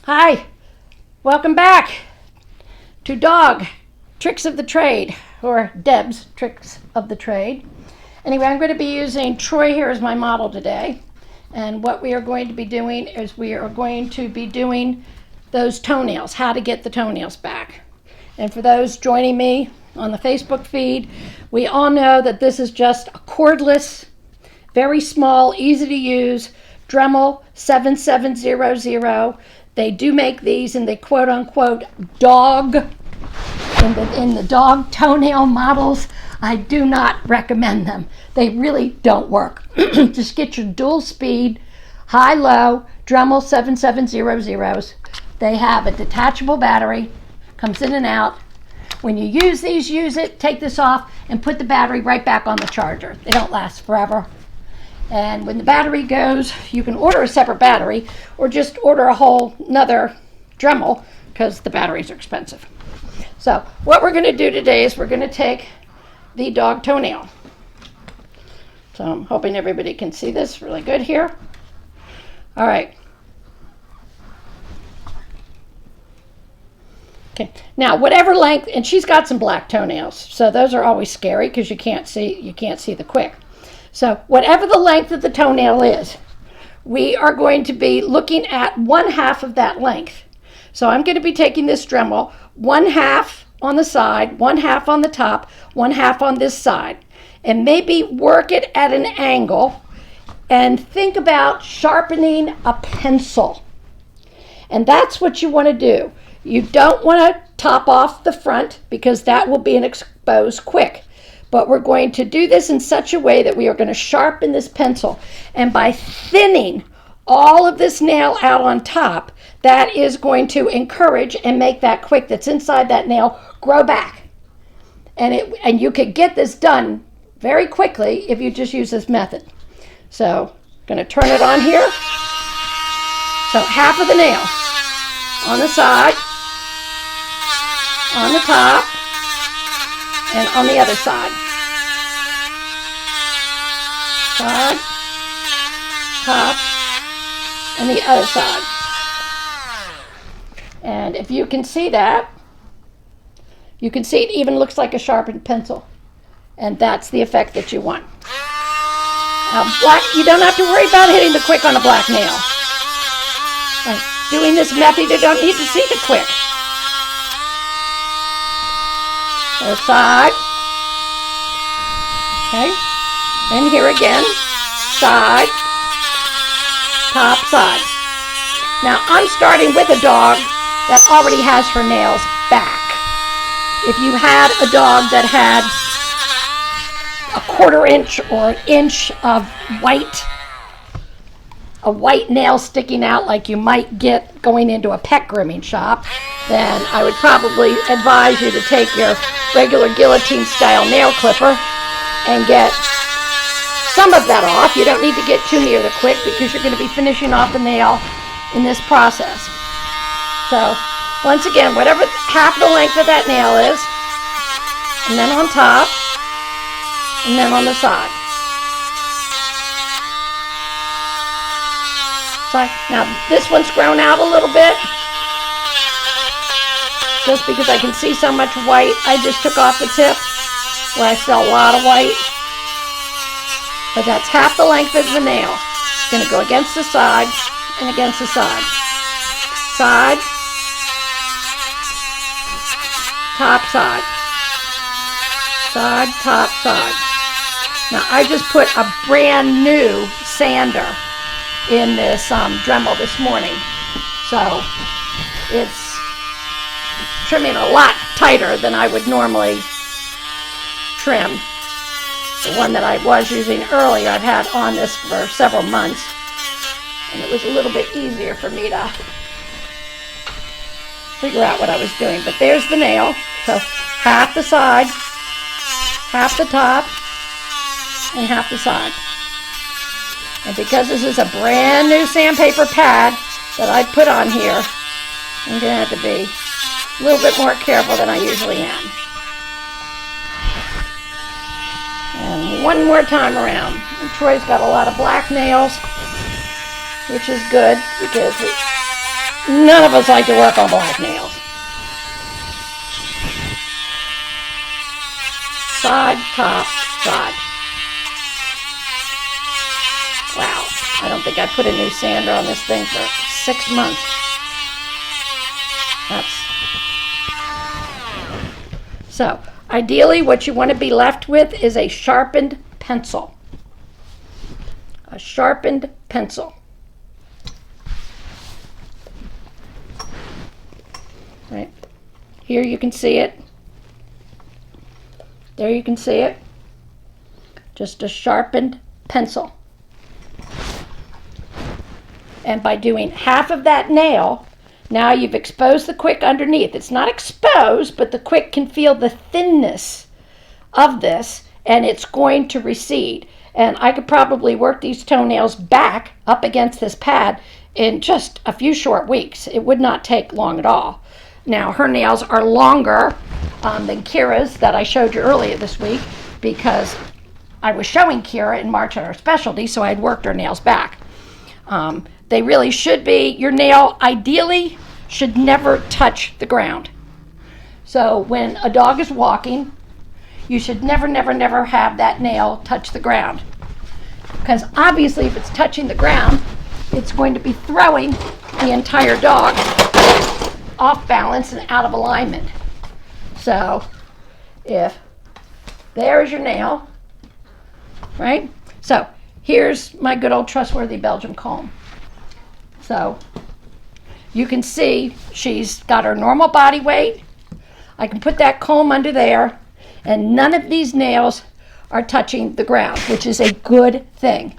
Hi, welcome back to Dog Tricks of the Trade, or Deb's Tricks of the Trade. Anyway, I'm going to be using Troy here as my model today. And what we are going to be doing is we are going to be doing those toenails, how to get the toenails back. And for those joining me on the Facebook feed, we all know that this is just a cordless, very small, easy to use Dremel 7700. They do make these in the quote-unquote dog, in the dog toenail models. I do not recommend them. They really don't work. Just get your dual speed, high-low Dremel 7700s. They have a detachable battery, comes in and out. When you use these, use it, take this off, and put the battery right back on the charger. They don't last forever. And when the battery goes, you can order a separate battery or just order a whole another Dremel because the batteries are expensive. So what we're going to do today is we're going to take the dog toenail. So I'm hoping everybody can see this really good here. All right. Okay, now whatever length, and she's got some black toenails, so those are always scary because you can't see the quick. So whatever the length of the toenail is, we are going to be looking at 1/2 of that length. So I'm going to be taking this Dremel, 1/2 on the side, 1/2 on the top, 1/2 on this side, and maybe work it at an angle and think about sharpening a pencil. And that's what you want to do. You don't want to top off the front because that will be an exposed quick. But we're going to do this in such a way that we are going to sharpen this pencil. And by thinning all of this nail out on top, that is going to encourage and make that quick that's inside that nail grow back. And you could get this done very quickly if you just use this method. So I'm going to turn it on here. So 1/2 of the nail on the side, on the top, and on the other side. Side, top, and the other side. And if you can see that, you can see it even looks like a sharpened pencil. And that's the effect that you want. Now, black, you don't have to worry about hitting the quick on a black nail. By doing this method, you don't need to see the quick. So side. Okay. And here again, side, top, side. Now I'm starting with a dog that already has her nails back. If you had a dog that had a 1/4 inch or an inch of a white nail sticking out like you might get going into a pet grooming shop, then I would probably advise you to take your regular guillotine style nail clipper and get some of that off. You don't need to get too near the quick because you're going to be finishing off the nail in this process. So once again, whatever 1/2 the length of that nail is, and then on top, and then on the side. So now this one's grown out a little bit. Just because I can see so much white, I just took off the tip where I sell a lot of white. But that's 1/2 the length of the nail. It's going to go against the side and against the side. Side, top, side. Side, top, side. Now I just put a brand new sander in this Dremel this morning. So it's trimming a lot tighter than I would normally trim. The one that I was using earlier, I've had on this for several months, and it was a little bit easier for me to figure out what I was doing. But there's the nail. So 1/2 the side, 1/2 the top, and 1/2 the side. And because this is a brand new sandpaper pad that I put on here, I'm going to have to be a little bit more careful than I usually am. And one more time around. And Troy's got a lot of black nails, which is good because None of us like to work on black nails. Side, top, side. Wow, I don't think I put a new sander on this thing for 6 months. So, ideally what you want to be left with is a sharpened pencil. A sharpened pencil. Right. Here you can see it. There you can see it. Just a sharpened pencil. And by doing half of that nail, now you've exposed the quick underneath. It's not exposed, but the quick can feel the thinness of this, and it's going to recede. And I could probably work these toenails back up against this pad in just a few short weeks. It would not take long at all. Now, her nails are longer than Kira's that I showed you earlier this week, because I was showing Kira in March at our specialty, so I had worked her nails back. They really should be, your nail ideally should never touch the ground. So when a dog is walking, you should never, never, never have that nail touch the ground. Because obviously if it's touching the ground, it's going to be throwing the entire dog off balance and out of alignment. So if there's your nail, right? So here's my good old trustworthy Belgian comb. So you can see she's got her normal body weight. I can put that comb under there, and none of these nails are touching the ground, which is a good thing.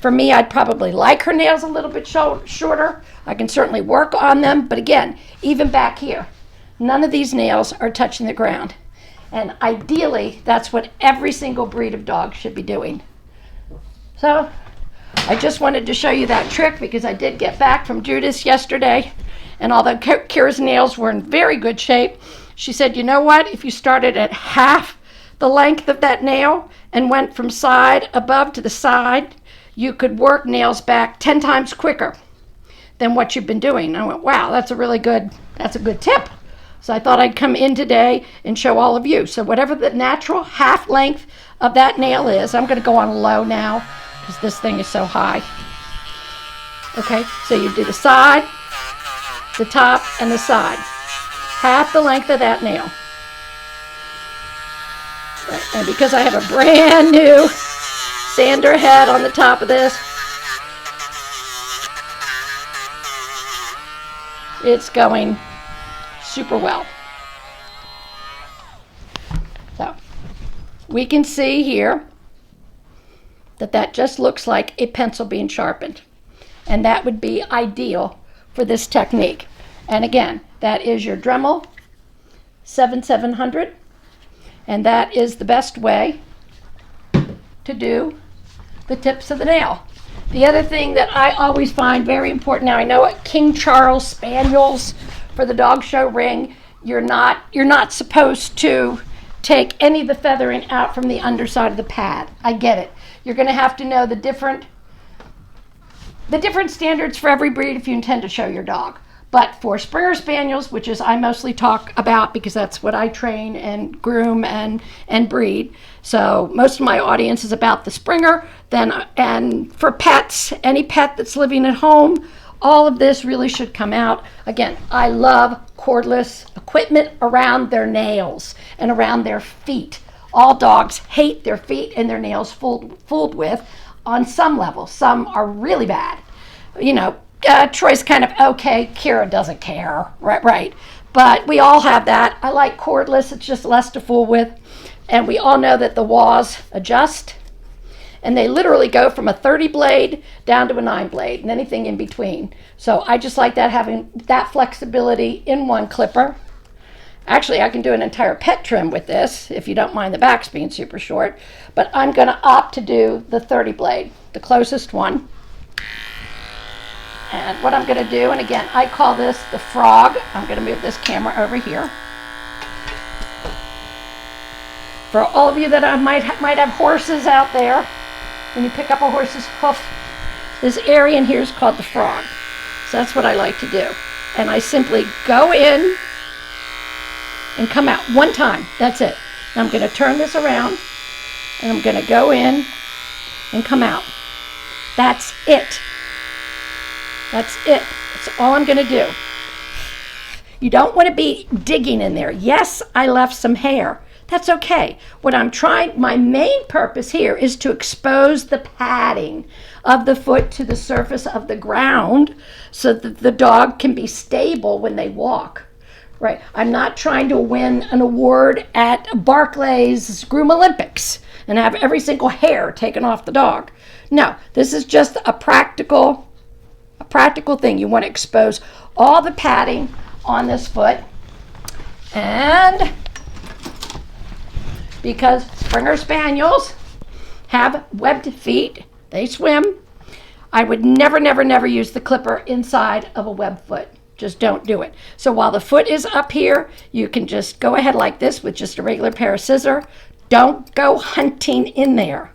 For me, I'd probably like her nails a little bit shorter. I can certainly work on them, but again, even back here, none of these nails are touching the ground. And ideally, that's what every single breed of dog should be doing. So I just wanted to show you that trick because I did get back from Judith yesterday, and although Kira's nails were in very good shape, she said, you know what, if you started at half the length of that nail and went from side above to the side, you could work nails back 10 times quicker than what you've been doing. I went, wow, that's a good tip. So I thought I'd come in today and show all of you. So whatever the natural half length of that nail is, I'm going to go on low now because this thing is so high. Okay, so you do the side, the top, and the side. Half the length of that nail. Right. And because I have a brand new sander head on the top of this, it's going super well. So we can see here that just looks like a pencil being sharpened, and that would be ideal for this technique. And again, that is your Dremel 7700, and that is the best way to do the tips of the nail. The other thing that I always find very important, now I know at King Charles Spaniels for the dog show ring, you're not supposed to take any of the feathering out from the underside of the pad. I get it. You're going to have to know the different standards for every breed if you intend to show your dog. But for Springer Spaniels, which is I mostly talk about because that's what I train and groom and breed. So most of my audience is about the Springer. And for pets, any pet that's living at home, all of this really should come out. Again, I love cordless equipment around their nails and around their feet. All dogs hate their feet and their nails fooled with on some level. Some are really bad. You know, Troy's kind of okay. Kira doesn't care, right? But we all have that. I like cordless. It's just less to fool with. And we all know that the wahs adjust. And they literally go from a 30 blade down to a 9 blade and anything in between. So I just like that, having that flexibility in one clipper. Actually, I can do an entire pet trim with this if you don't mind the backs being super short. But I'm going to opt to do the 30 blade, the closest one. And what I'm going to do, and again, I call this the frog. I'm going to move this camera over here. For all of you that might have horses out there, when you pick up a horse's hoof, this area in here is called the frog. So that's what I like to do. and I simply go in and come out one time. That's it. Now I'm going to turn this around, and I'm going to go in and come out. That's it. That's it. That's all I'm going to do. You don't want to be digging in there. Yes, I left some hair. That's okay. What I'm trying, my main purpose here is to expose the padding of the foot to the surface of the ground so that the dog can be stable when they walk. Right? I'm not trying to win an award at Barclay's Groom Olympics and have every single hair taken off the dog. No, this is just a practical thing. You want to expose all the padding on this foot, and because Springer Spaniels have webbed feet, they swim, I would never use the clipper inside of a webbed foot. Just don't do it. So while the foot is up here, you can just go ahead like this with just a regular pair of scissors. Don't go hunting in there.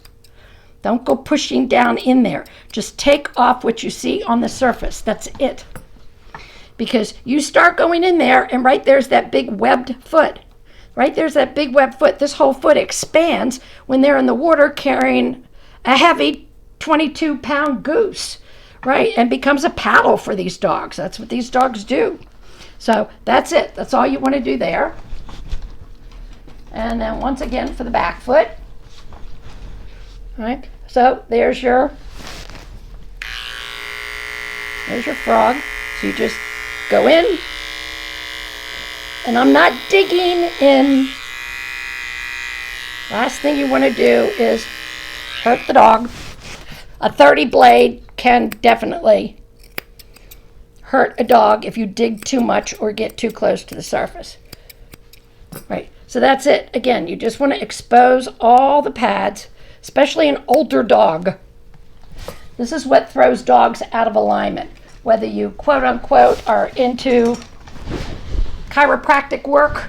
Don't go pushing down in there. Just take off what you see on the surface. That's it. Because you start going in there, and right there's that big webbed foot. Right there's that big webbed foot. This whole foot expands when they're in the water carrying a heavy 22-pound goose, right? And becomes a paddle for these dogs. That's what these dogs do. So that's it. That's all you want to do there. And then once again for the back foot. Right? So there's your frog. So you just go in, and I'm not digging in. Last thing you want to do is hurt the dog. A 30 blade can definitely hurt a dog if you dig too much or get too close to the surface. Right, so that's it. Again, you just want to expose all the pads, especially an older dog. This is what throws dogs out of alignment. Whether you quote unquote are into chiropractic work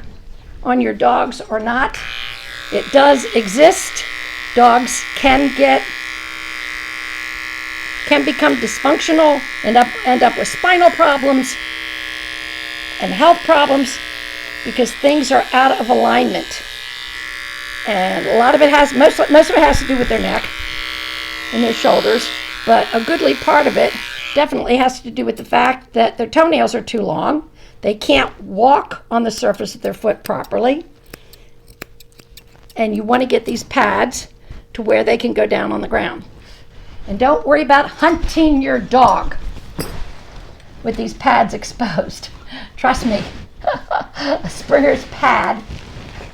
on your dogs or not, it does exist. Dogs can become dysfunctional and end up with spinal problems and health problems because things are out of alignment. And a lot of it most of it has to do with their neck and their shoulders, but a goodly part of it definitely has to do with the fact that their toenails are too long. They can't walk on the surface of their foot properly. And you want to get these pads to where they can go down on the ground. And don't worry about hunting your dog with these pads exposed. Trust me, a Springer's pad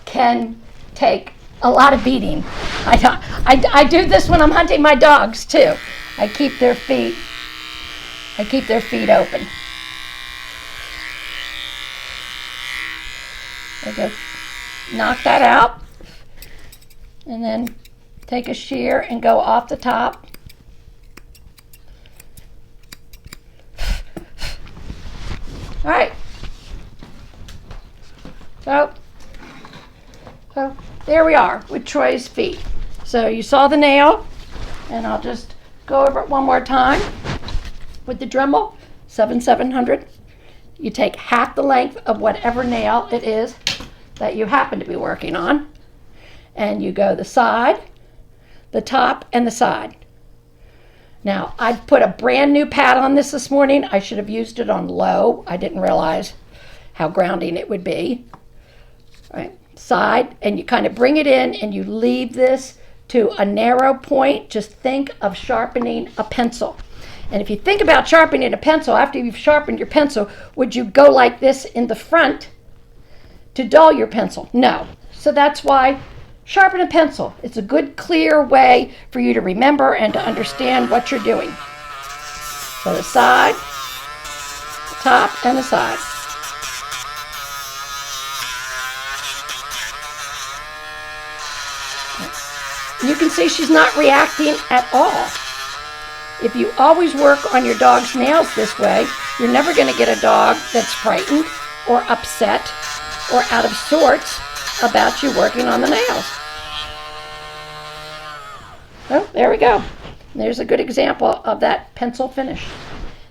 can take a lot of beating. I do this when I'm hunting my dogs too. I keep their feet open. I go knock that out, and then take a shear and go off the top. All right. So there we are with Troy's feet. So you saw the nail, and I'll just go over it one more time with the Dremel 700. You take half the length of whatever nail it is that you happen to be working on, and you go the side, the top, and the side. Now, I put a brand new pad on this morning. I should have used it on low. I didn't realize how grounding it would be. All right, side, and you kind of bring it in, and you leave this to a narrow point. Just think of sharpening a pencil. And if you think about sharpening a pencil, after you've sharpened your pencil, would you go like this in the front to dull your pencil? No. So that's why sharpen a pencil. It's a good, clear way for you to remember and to understand what you're doing. So the side, the top, and the side. You can see she's not reacting at all. If you always work on your dog's nails this way, you're never going to get a dog that's frightened or upset or out of sorts about you working on the nails. Oh, there we go. There's a good example of that pencil finish.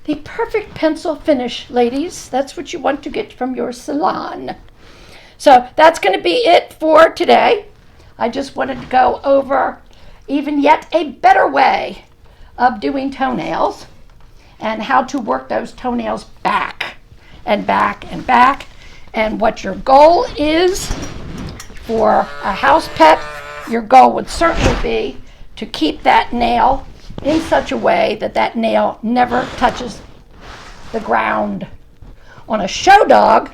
The perfect pencil finish, ladies. That's what you want to get from your salon. So that's going to be it for today. I just wanted to go over even yet a better way of doing toenails and how to work those toenails back and back and back, and what your goal is for a house pet. Your goal would certainly be to keep that nail in such a way that that nail never touches the ground. On a show dog,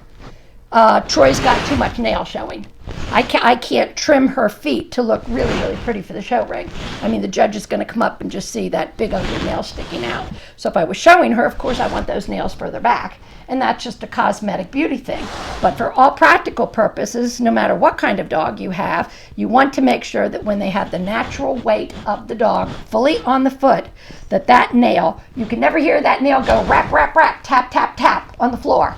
Troy's got too much nail showing. I can't trim her feet to look really, really pretty for the show ring. I mean, the judge is going to come up and just see that big ugly nail sticking out. So if I was showing her, of course, I want those nails further back. And that's just a cosmetic beauty thing. But for all practical purposes, no matter what kind of dog you have, you want to make sure that when they have the natural weight of the dog fully on the foot, that nail, you can never hear that nail go rap, rap, rap, tap, tap, tap on the floor.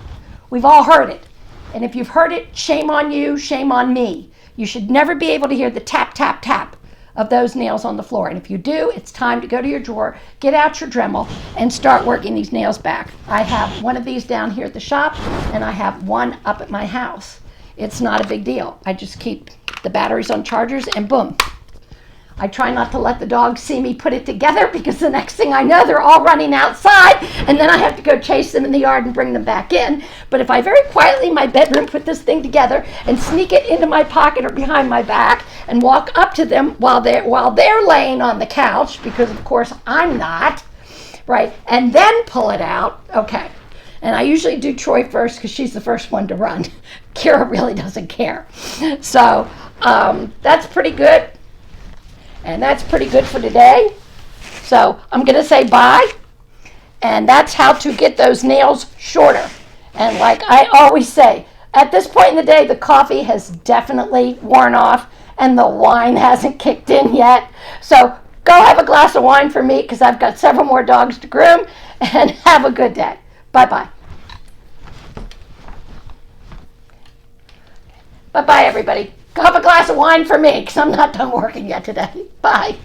We've all heard it. And if you've heard it, shame on you, shame on me. You should never be able to hear the tap, tap, tap of those nails on the floor. And if you do, it's time to go to your drawer, get out your Dremel, and start working these nails back. I have one of these down here at the shop, and I have one up at my house. It's not a big deal. I just keep the batteries on chargers, and boom. I try not to let the dogs see me put it together, because the next thing I know, they're all running outside, and then I have to go chase them in the yard and bring them back in. But if I very quietly in my bedroom put this thing together and sneak it into my pocket or behind my back and walk up to them while they're laying on the couch, because of course I'm not, right, and then pull it out, okay. And I usually do Troy first because she's the first one to run. Kira really doesn't care. So that's pretty good. And that's pretty good for today. So I'm going to say bye. And that's how to get those nails shorter. And like I always say, at this point in the day, the coffee has definitely worn off and the wine hasn't kicked in yet. So go have a glass of wine for me, because I've got several more dogs to groom. And have a good day. Bye-bye. Bye-bye, everybody. Go have a glass of wine for me, because I'm not done working yet today. Bye.